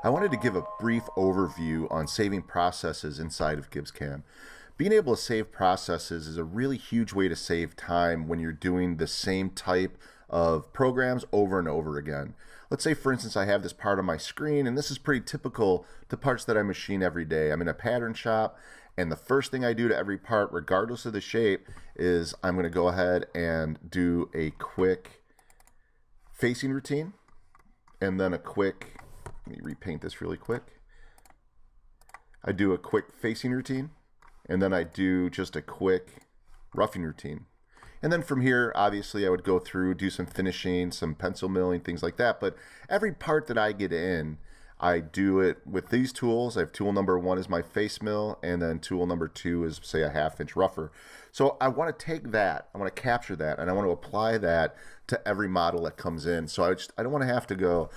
I wanted to give a brief overview on saving processes inside of GibsCAM. Being able to save processes is a really huge way to save time when you're doing the same type of programs over and over again. Let's say, for instance, I have this part on my screen, and this is pretty typical to parts that I machine every day. I'm in a pattern shop, and the first thing I do to every part, regardless of the shape, is I'm going to go ahead and do a quick facing routine, and then a quick, let me repaint this really quick. I do a quick facing routine, and then I do just a quick roughing routine. And then from here, obviously, I would go through, do some finishing, some pencil milling, things like that. But every part that I get in, I do it with these tools. I have tool number 1 is my face mill, and then tool number 2 is, say, a 1/2 inch rougher. So I want to take that, I want to capture that, and I want to apply that to every model that comes in. So I don't want to have to go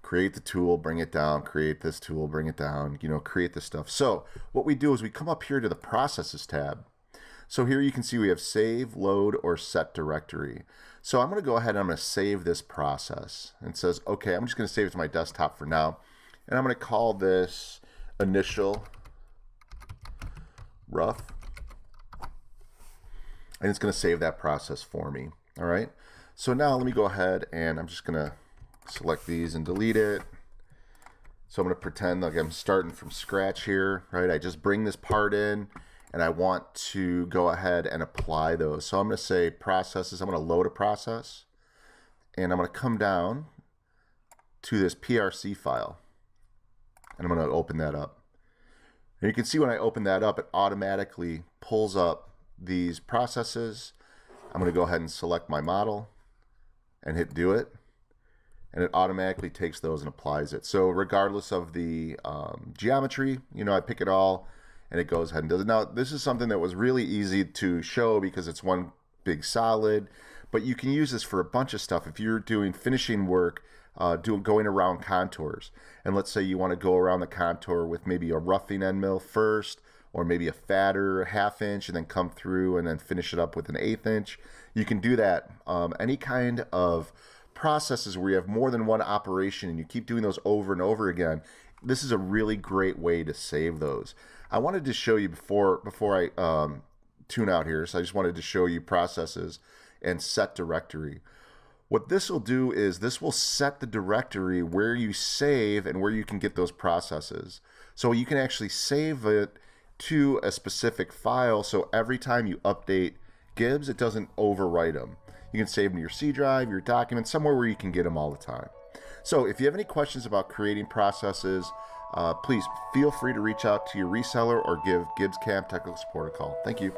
create the tool, bring it down, create this tool, bring it down, create this stuff. So what we do is we come up here to the Processes tab. So here you can see we have Save, Load, or Set Directory. So I'm going to go ahead and I'm going to save this process. And it says, okay, I'm just going to save it to my desktop for now. And I'm going to call this Initial Rough. And it's going to save that process for me. All right. So now let me go ahead and I'm just going to select these and delete it. So I'm going to pretend like I'm starting from scratch here, right? I just bring this part in and I want to go ahead and apply those. So I'm going to say processes. I'm going to load a process and I'm going to come down to this PRC file and I'm going to open that up. And you can see when I open that up, it automatically pulls up these processes. I'm going to go ahead and select my model and hit do it. And it automatically takes those and applies it. So regardless of the geometry, I pick it all and it goes ahead and does it. Now, this is something that was really easy to show because it's one big solid, but you can use this for a bunch of stuff. If you're doing finishing work, going around contours, and let's say you want to go around the contour with maybe a roughing end mill first, or maybe a fatter 1/2 inch and then come through and then finish it up with an 1/8 inch. You can do that. Any kind of processes where you have more than one operation and you keep doing those over and over again, this is a really great way to save those. I wanted to show you before I tune out here, so I just wanted to show you processes and set directory. What this will do is this will set the directory where you save and where you can get those processes. So you can actually save it to a specific file, so every time you update Gibbs, it doesn't overwrite them. You can save them to your C drive, your documents, somewhere where you can get them all the time. So if you have any questions about creating processes, please feel free to reach out to your reseller or give GibsCAM technical support a call. Thank you.